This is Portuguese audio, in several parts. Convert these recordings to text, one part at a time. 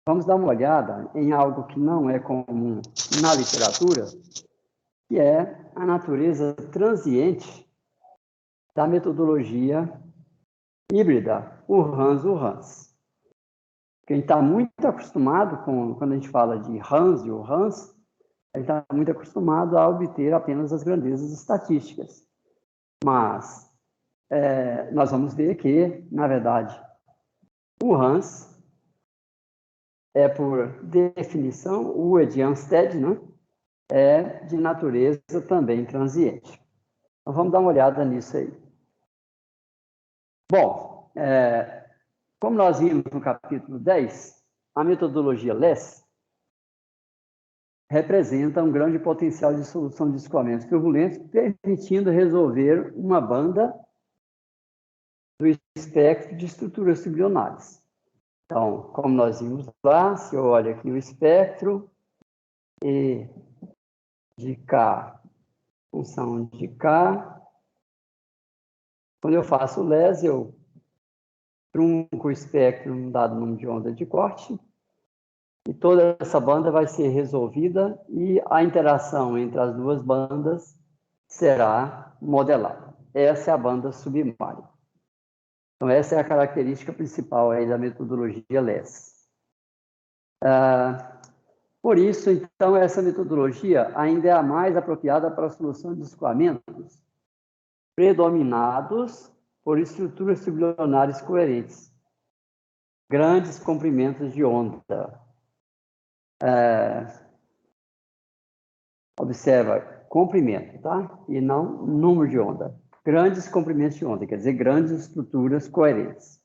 vamos dar uma olhada em algo que não é comum na literatura, que é a natureza transiente da metodologia híbrida, o Hans. Quem está muito acostumado quando a gente fala de Hans e o Hans, ele está muito acostumado a obter apenas as grandezas estatísticas. Mas nós vamos ver que, na verdade, o Hans é, por definição, o de Ansted, né? É de natureza também transiente. Então, vamos dar uma olhada nisso aí. Bom, como nós vimos no capítulo 10, a metodologia LESS representa um grande potencial de solução de escoamentos turbulentos, permitindo resolver uma banda do espectro de estruturas subionárias. Então, como nós vimos lá, se eu olho aqui o espectro, E de K, função de K, quando eu faço o LES, eu trunco o espectro num dado número de onda de corte, e toda essa banda vai ser resolvida e a interação entre as duas bandas será modelada. Essa é a banda submária. Então, essa é a característica principal aí da metodologia LES. Por isso, então, essa metodologia ainda é a mais apropriada para a solução de escoamentos predominados por estruturas sublionares coerentes, grandes comprimentos de onda. Observa, comprimento, tá? E não número de onda. Grandes comprimentos de onda, quer dizer, grandes estruturas coerentes.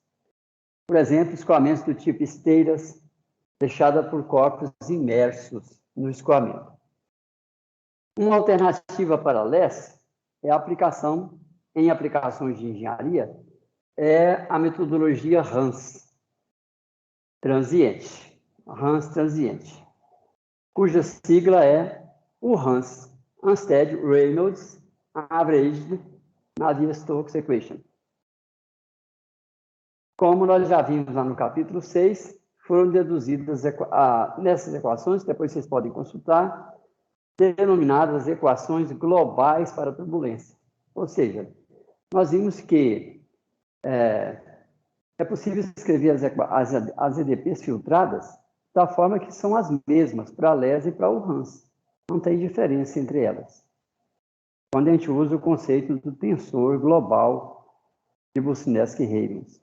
Por exemplo, escoamentos do tipo esteiras, fechada por corpos imersos no escoamento. Uma alternativa para LES é a aplicação, em aplicações de engenharia, é a metodologia Hans transiente, cuja sigla é o Hans, Ansted-Reynolds Averaged Navier-Stokes Equation. Como nós já vimos lá no capítulo 6, foram deduzidas nessas equações, depois vocês podem consultar, denominadas equações globais para a turbulência. Ou seja, nós vimos que é possível escrever as EDPs filtradas da forma que são as mesmas para a LES e para o Hans. Não tem diferença entre elas. Quando a gente usa o conceito do tensor global de Boussinesq-Huygens.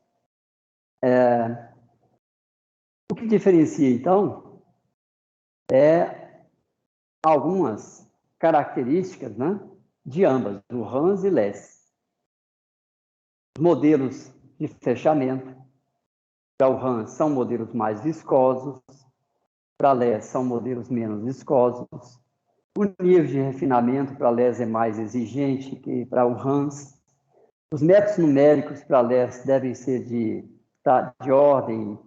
O que diferencia, então, é algumas características, né, de ambas, do Hans e LES. Os modelos de fechamento para o Hans são modelos mais viscosos, para a LES são modelos menos viscosos. O nível de refinamento para a LES é mais exigente que para o Hans. Os métodos numéricos para a LES devem ser de ordem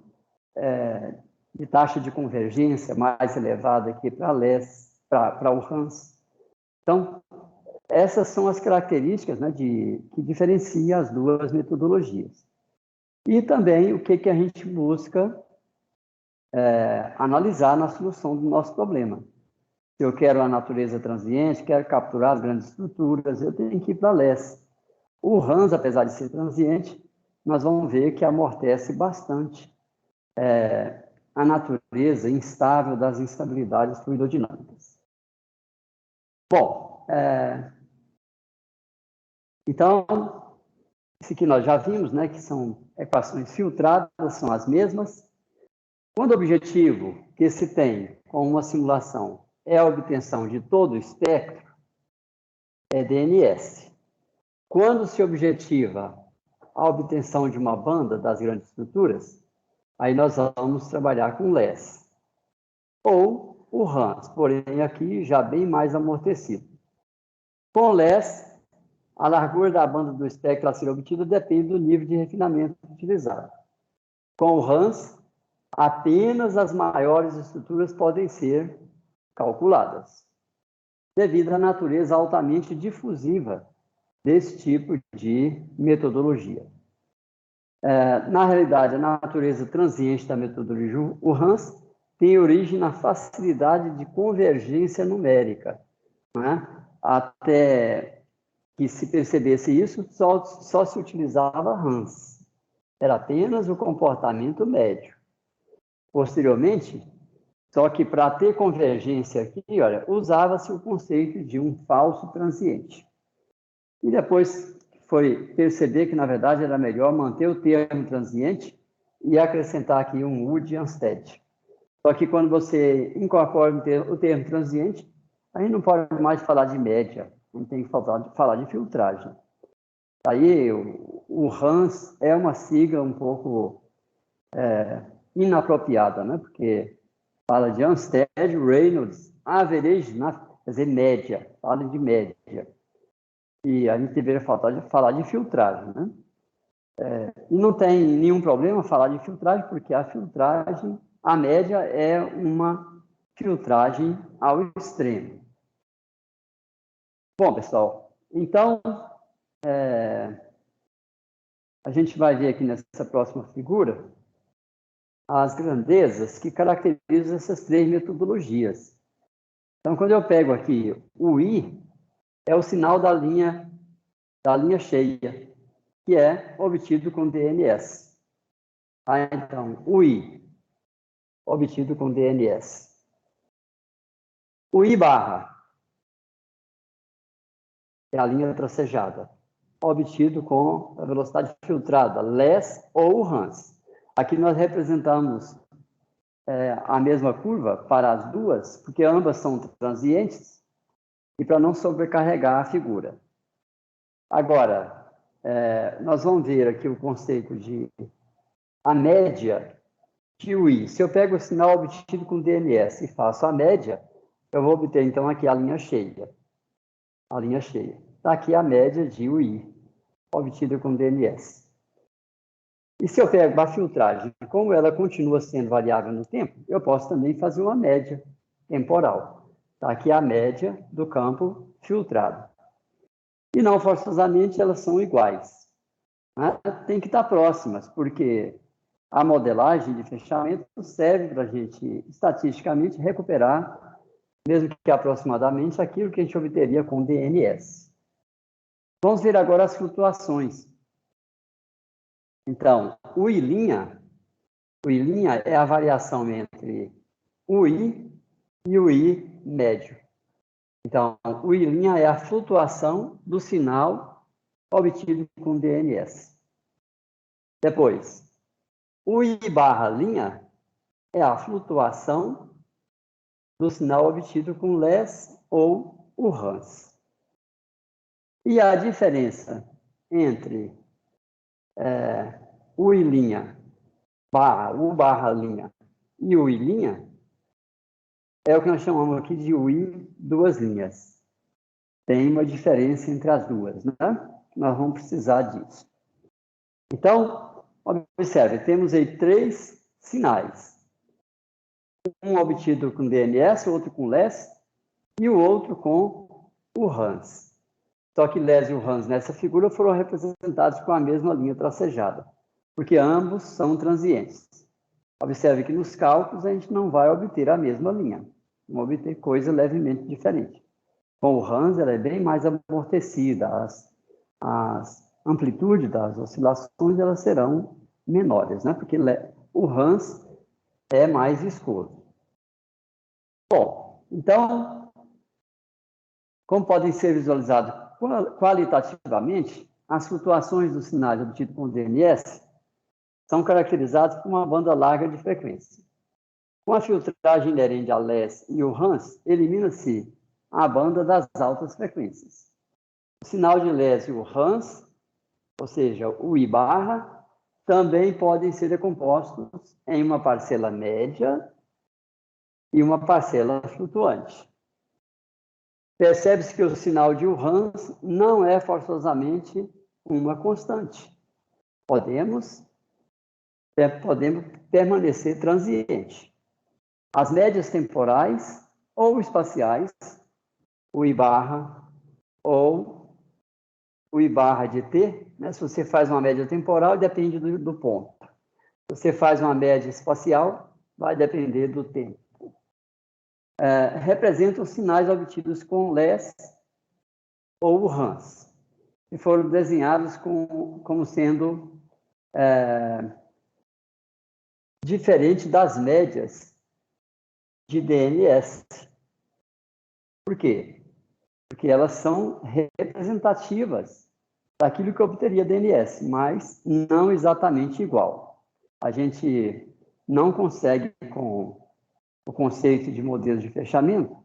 de taxa de convergência mais elevada que para a LES, para o Hans. Então, essas são as características, né, que diferenciam as duas metodologias. E também o que a gente busca analisar na solução do nosso problema. Se eu quero a natureza transiente, quero capturar as grandes estruturas, eu tenho que ir para a LES. O Hans, apesar de ser transiente, nós vamos ver que amortece bastante a natureza instável das instabilidades fluidodinâmicas. Bom, então, isso aqui nós já vimos, né, que são equações filtradas, são as mesmas. Quando o objetivo que se tem com uma simulação é a obtenção de todo o espectro, é DNS. Quando se objetiva a obtenção de uma banda das grandes estruturas, aí nós vamos trabalhar com LES. Ou o Hans, porém aqui já bem mais amortecido. Com LES, a largura da banda do espectro a ser obtida depende do nível de refinamento utilizado. Com o Hans, apenas as maiores estruturas podem ser calculadas, devido à natureza altamente difusiva desse tipo de metodologia. Na realidade, a natureza transiente da metodologia Hans tem origem na facilidade de convergência numérica, né? Até que se percebesse isso, só se utilizava Hans. Era apenas o comportamento médio. Posteriormente, só que para ter convergência aqui, olha, usava-se o conceito de um falso transiente. E depois foi perceber que, na verdade, era melhor manter o termo transiente e acrescentar aqui um Wood-Anstead. Só que quando você incorpora o termo transiente, a gente não pode mais falar de média, a gente tem que falar de filtragem. Aí o Hans é uma sigla um pouco inapropriada, né? Porque fala de Anstead, Reynolds, average, quer dizer, média, fala de média. E a gente deveria falar de filtragem, né? E não tem nenhum problema falar de filtragem, porque a filtragem, a média é uma filtragem ao extremo. Bom, pessoal, então, a gente vai ver aqui nessa próxima figura as grandezas que caracterizam essas três metodologias. Então, quando eu pego aqui o I, é o sinal da linha cheia, que é obtido com DNS. Então, o I, obtido com DNS. O I barra é a linha tracejada, obtido com a velocidade filtrada, less ou Hans. Aqui nós representamos a mesma curva para as duas, porque ambas são transientes, e para não sobrecarregar a figura. Agora, nós vamos ver aqui o conceito de a média de UI. Se eu pego o sinal obtido com DNS e faço a média, eu vou obter, então, aqui a linha cheia. A linha cheia. Está aqui a média de UI, obtida com DNS. E se eu pego a filtragem, como ela continua sendo variável no tempo, eu posso também fazer uma média temporal. Está aqui a média do campo filtrado. E não forçosamente elas são iguais. Né? Tem que estar próximas, porque a modelagem de fechamento serve para a gente, estatisticamente, recuperar, mesmo que aproximadamente, aquilo que a gente obteria com DNS. Vamos ver agora as flutuações. Então, o I' é a variação entre o I e o I médio. Então, o I' é a flutuação do sinal obtido com DNS. Depois, o I barra linha é a flutuação do sinal obtido com less ou o Hans. E a diferença entre o I' barra linha e o I' é o que nós chamamos aqui de UI duas linhas. Tem uma diferença entre as duas, né? Nós vamos precisar disso. Então, observe, temos aí três sinais. Um obtido com DNS, o outro com LES e o outro com o Hans. Só que LES e o Hans nessa figura foram representados com a mesma linha tracejada, porque ambos são transientes. Observe que nos cálculos a gente não vai obter a mesma linha, vamos obter coisa levemente diferente. Com o Hans, ela é bem mais amortecida, as amplitudes das oscilações elas serão menores, né? Porque o Hans é mais viscoso. Bom, então, como podem ser visualizados qualitativamente, as flutuações dos sinais obtidos com o DNS são caracterizadas por uma banda larga de frequência. Com a filtragem inerente ao LES e o Hans, elimina-se a banda das altas frequências. O sinal de LES e o Hans, ou seja, o I barra, também podem ser decompostos em uma parcela média e uma parcela flutuante. Percebe-se que o sinal de Hans não é forçosamente uma constante. Podemos permanecer transiente. As médias temporais ou espaciais, o I barra ou o I barra de T, né? Se você faz uma média temporal, depende do ponto. Se você faz uma média espacial, vai depender do tempo. Representam os sinais obtidos com LES ou RANS, que foram desenhados como sendo diferente das médias de DNS. Por quê? Porque elas são representativas daquilo que obteria DNS, mas não exatamente igual. A gente não consegue, com o conceito de modelos de fechamento,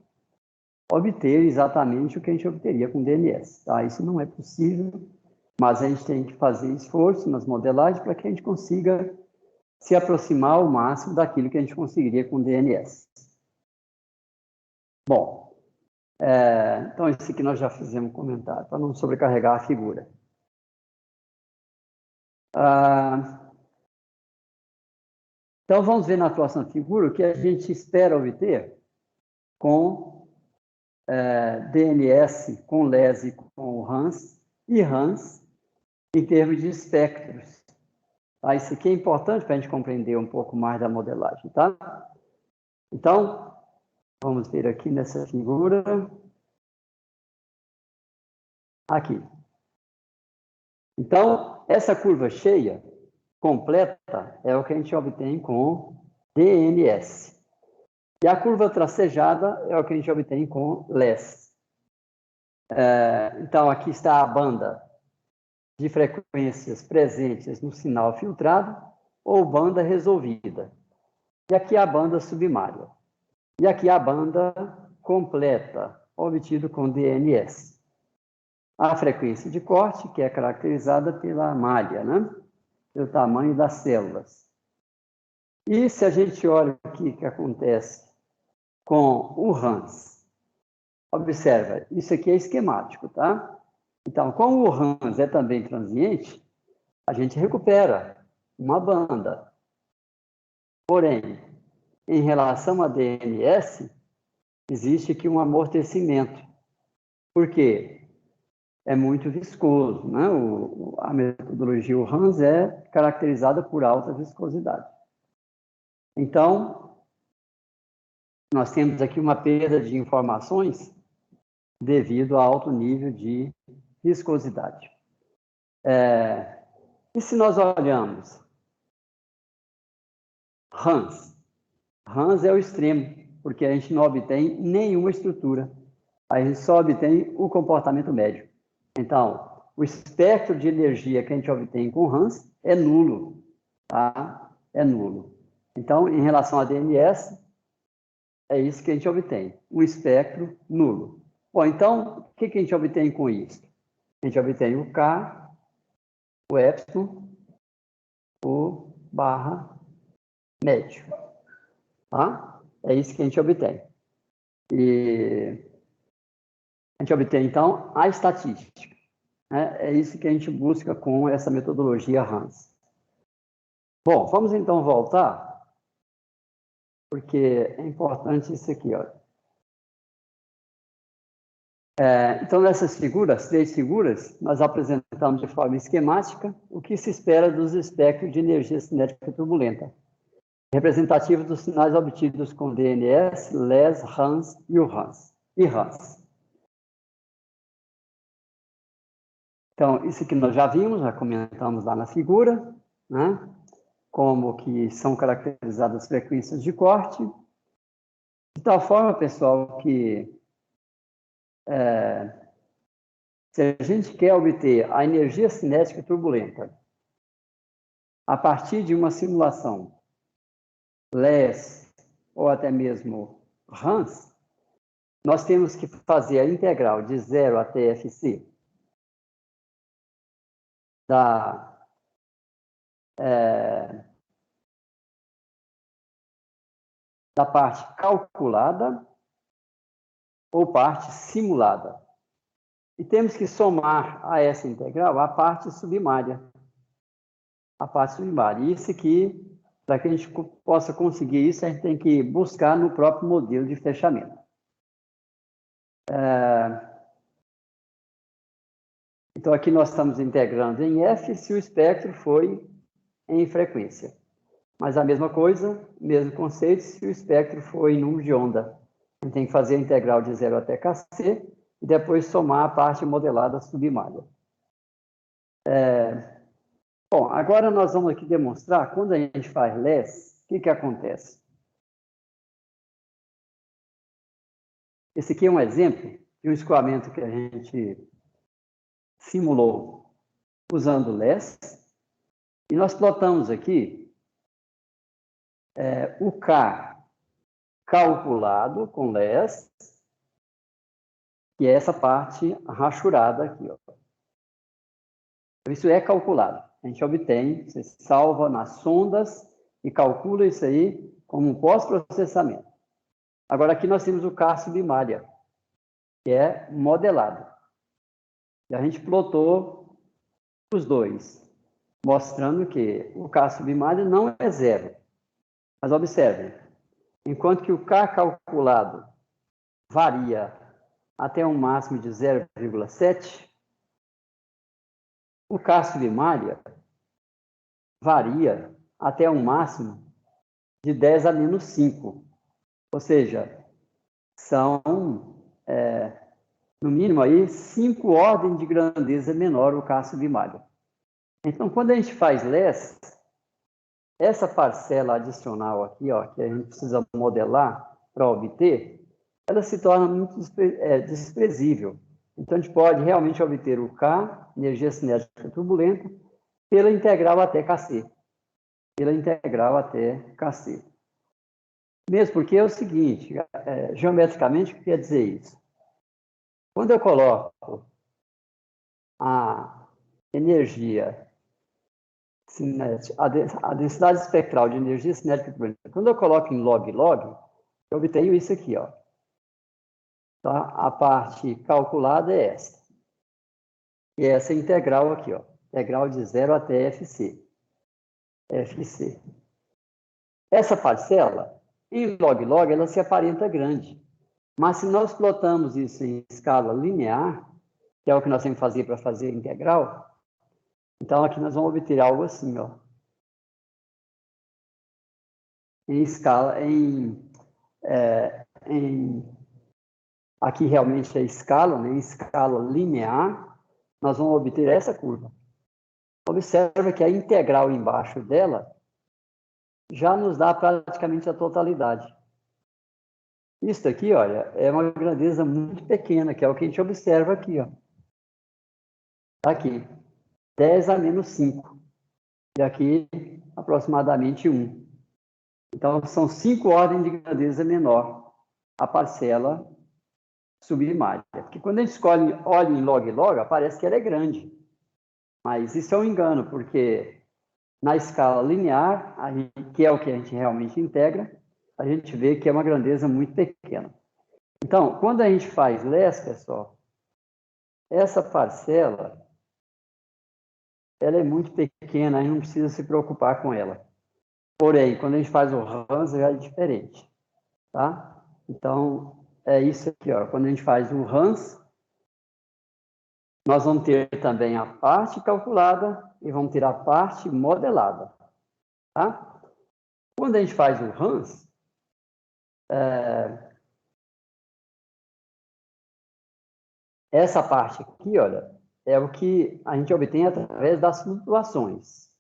obter exatamente o que a gente obteria com DNS. Tá? Isso não é possível, mas a gente tem que fazer esforço nas modelagens para que a gente consiga se aproximar ao máximo daquilo que a gente conseguiria com DNS. Bom, então esse aqui nós já fizemos um comentário, para não sobrecarregar a figura. Então vamos ver na próxima figura o que a gente espera obter com DNS, com LES e com RANS, e RANS em termos de espectros. Tá? Isso aqui é importante para a gente compreender um pouco mais da modelagem. Tá? Então, vamos ver aqui nessa figura. Aqui. Então, essa curva cheia, completa, é o que a gente obtém com DNS. E a curva tracejada é o que a gente obtém com LES. Então, aqui está a banda de frequências presentes no sinal filtrado ou banda resolvida. E aqui a banda submária. E aqui a banda completa, obtido com DNS. A frequência de corte, que é caracterizada pela malha, né? Pelo tamanho das células. E se a gente olha o que acontece com o RANS, observa, isso aqui é esquemático, tá? Então, como o RANS é também transiente, a gente recupera uma banda. Porém, em relação a DNS, existe aqui um amortecimento. Por quê? É muito viscoso, né? A metodologia RANS é caracterizada por alta viscosidade. Então, nós temos aqui uma perda de informações devido a alto nível de viscosidade. E se nós olhamos RANS? RANS é o extremo, porque a gente não obtém nenhuma estrutura. A gente só obtém o comportamento médio. Então, o espectro de energia que a gente obtém com RANS é nulo. Tá? É nulo. Então, em relação a DNS, é isso que a gente obtém. Um espectro nulo. Bom, então, o que a gente obtém com isso? A gente obtém o K, o epsilon, o barra médio. Tá? É isso que a gente obtém. E a gente obtém, então, a estatística. É isso que a gente busca com essa metodologia RANS. Bom, vamos então voltar, porque é importante isso aqui. Ó. Então, nessas figuras, 3 figuras, nós apresentamos de forma esquemática o que se espera dos espectros de energia cinética turbulenta, representativos dos sinais obtidos com DNS, LES, RANS e o RANS. Então, isso que nós já vimos, já comentamos lá na figura, né? Como que são caracterizadas as frequências de corte, de tal forma, pessoal, que se a gente quer obter a energia cinética turbulenta a partir de uma simulação LES ou até mesmo RANS, nós temos que fazer a integral de 0 até FC da parte calculada ou parte simulada. E temos que somar a essa integral a parte submária. A parte submária. Isso aqui, para que a gente possa conseguir isso, a gente tem que buscar no próprio modelo de fechamento. Então, aqui nós estamos integrando em F se o espectro foi em frequência. Mas a mesma coisa, mesmo conceito, se o espectro for em número de onda. A gente tem que fazer a integral de 0 até kc e depois somar a parte modelada submalha. Bom, agora nós vamos aqui demonstrar, quando a gente faz LES, o que acontece? Esse aqui é um exemplo de um escoamento que a gente simulou usando LES. E nós plotamos aqui o K calculado com LES, que é essa parte rachurada aqui. Ó. Isso é calculado. A gente obtém, você salva nas sondas e calcula isso aí como um pós-processamento. Agora aqui nós temos o K submalha, que é modelado. E a gente plotou os dois, mostrando que o K submalha não é zero. Mas observem, enquanto que o K calculado varia até um máximo de 0,7, o K submalha varia até um máximo de 10 a menos 5. Ou seja, são, no mínimo, aí, 5 ordens de grandeza menor o K submalha. Então, quando a gente faz LES, essa parcela adicional aqui, ó, que a gente precisa modelar para obter, ela se torna muito desprezível. Então, a gente pode realmente obter o K, energia cinética turbulenta, pela integral até Kc. Pela integral até Kc. Mesmo porque é o seguinte, geometricamente, o que quer dizer isso? Quando eu coloco a energia cinética, a densidade espectral de energia cinética turbulenta, quando eu coloco em log-log, eu obtenho isso aqui, ó. Tá? A parte calculada é essa. E essa integral aqui, ó. Integral de 0 até Fc. Fc. Essa parcela, em log-log, ela se aparenta grande. Mas se nós plotamos isso em escala linear, que é o que nós temos que fazer para fazer a integral, então aqui nós vamos obter algo assim, ó. Em escala, aqui realmente é escala, né? Em escala linear, nós vamos obter essa curva. Observa que a integral embaixo dela já nos dá praticamente a totalidade. Isso aqui, olha, é uma grandeza muito pequena, que é o que a gente observa aqui, ó. Aqui, 10 a menos 5. E aqui, aproximadamente 1. Então, são 5 ordens de grandeza menor a parcela submalha. Porque quando a gente olha em log-log, parece que ela é grande. Mas isso é um engano, porque na escala linear, que é o que a gente realmente integra, a gente vê que é uma grandeza muito pequena. Então, quando a gente faz LES, pessoal, essa parcela, ela é muito pequena, a gente não precisa se preocupar com ela. Porém, quando a gente faz o RANS, já é diferente, tá? Então, é isso aqui, ó. Quando a gente faz o RANS, nós vamos ter também a parte calculada e vamos ter a parte modelada, tá? Quando a gente faz o RANS, essa parte aqui, olha, é o que a gente obtém através das flutuações.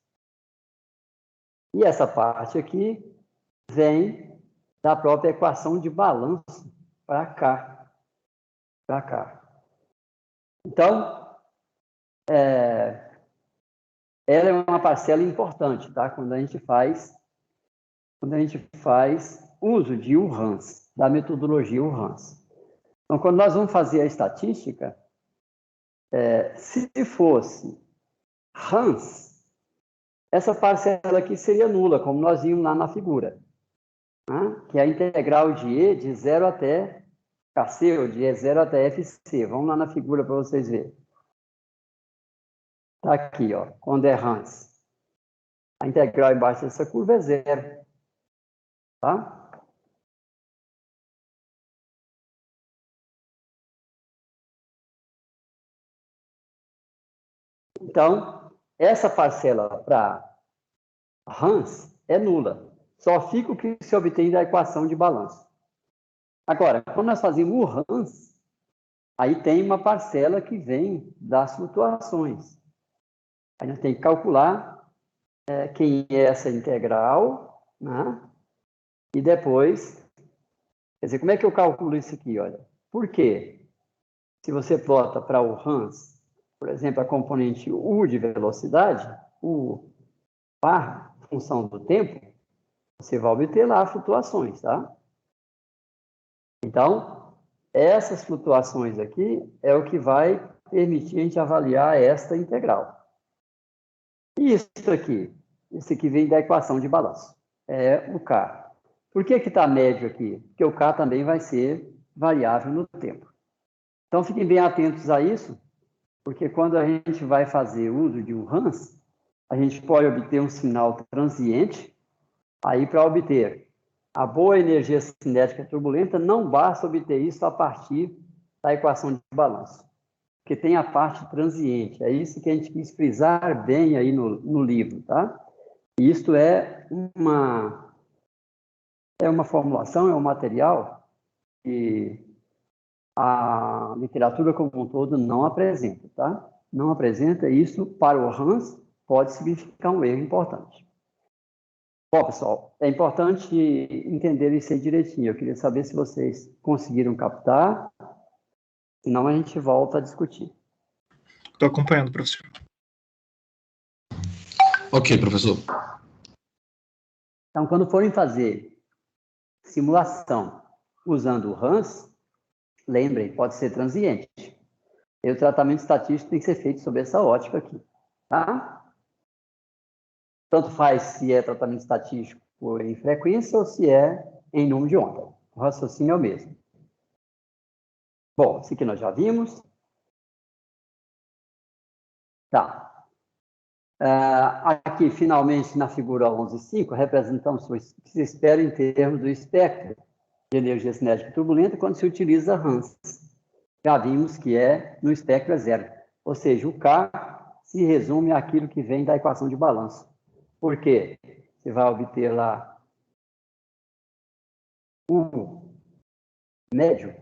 E essa parte aqui vem da própria equação de balanço para cá. Para cá. Então, ela é uma parcela importante, tá? Quando a gente faz uso de URANS, da metodologia URANS. Então, quando nós vamos fazer a estatística, se fosse RANS, essa parcela aqui seria nula, como nós vimos lá na figura, né? Que é a integral de E de 0 até Kc, ou de E0 até Fc. Vamos lá na figura para vocês verem. Está aqui, ó, quando é RANS. A integral embaixo dessa curva é zero. Tá? Então, essa parcela para Hans é nula. Só fica o que se obtém da equação de balanço. Agora, quando nós fazemos o Hans, aí tem uma parcela que vem das flutuações. Aí nós temos que calcular quem é essa integral, né? E depois, quer dizer, como é que eu calculo isso aqui? Olha, por quê? Se você plota para o Hans, por exemplo, a componente U de velocidade, U par função do tempo, você vai obter lá flutuações, tá? Então, essas flutuações aqui é o que vai permitir a gente avaliar esta integral. E isso aqui vem da equação de balanço, é o K. Por que está médio aqui? Porque o K também vai ser variável no tempo. Então, fiquem bem atentos a isso, porque quando a gente vai fazer uso de um Hans, a gente pode obter um sinal transiente. Aí, para obter a boa energia cinética turbulenta, não basta obter isso a partir da equação de balanço, porque tem a parte transiente. É isso que a gente quis frisar bem aí no livro, tá? E isto é uma formulação, é um material que a literatura como um todo não apresenta, tá? Não apresenta. Isso, para o Hans, pode significar um erro importante. Bom, pessoal, é importante entender isso aí direitinho. Eu queria saber se vocês conseguiram captar, senão a gente volta a discutir. Estou acompanhando, professor. Ok, professor. Então, quando forem fazer simulação usando o Hans, lembrem, pode ser transiente. E o tratamento estatístico tem que ser feito sob essa ótica aqui, tá? Tanto faz se é tratamento estatístico em frequência ou se é em número de onda. O raciocínio é o mesmo. Bom, isso aqui nós já vimos. Tá. Aqui, finalmente, na figura 11.5, representamos o que se espera em termos do espectro de energia cinética turbulenta quando se utiliza Hans. Já vimos que no espectro é zero. Ou seja, o K se resume àquilo que vem da equação de balanço. Por quê? Você vai obter lá o médio,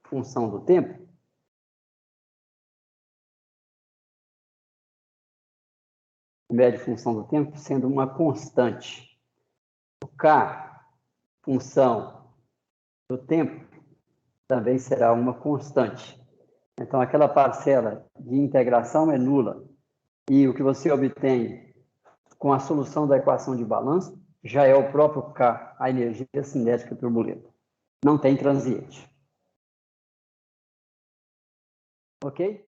função do tempo. O médio, função do tempo, sendo uma constante. O K, função do tempo, também será uma constante. Então, aquela parcela de integração é nula. E o que você obtém com a solução da equação de balanço já é o próprio K, a energia cinética turbulenta. Não tem transiente. Ok?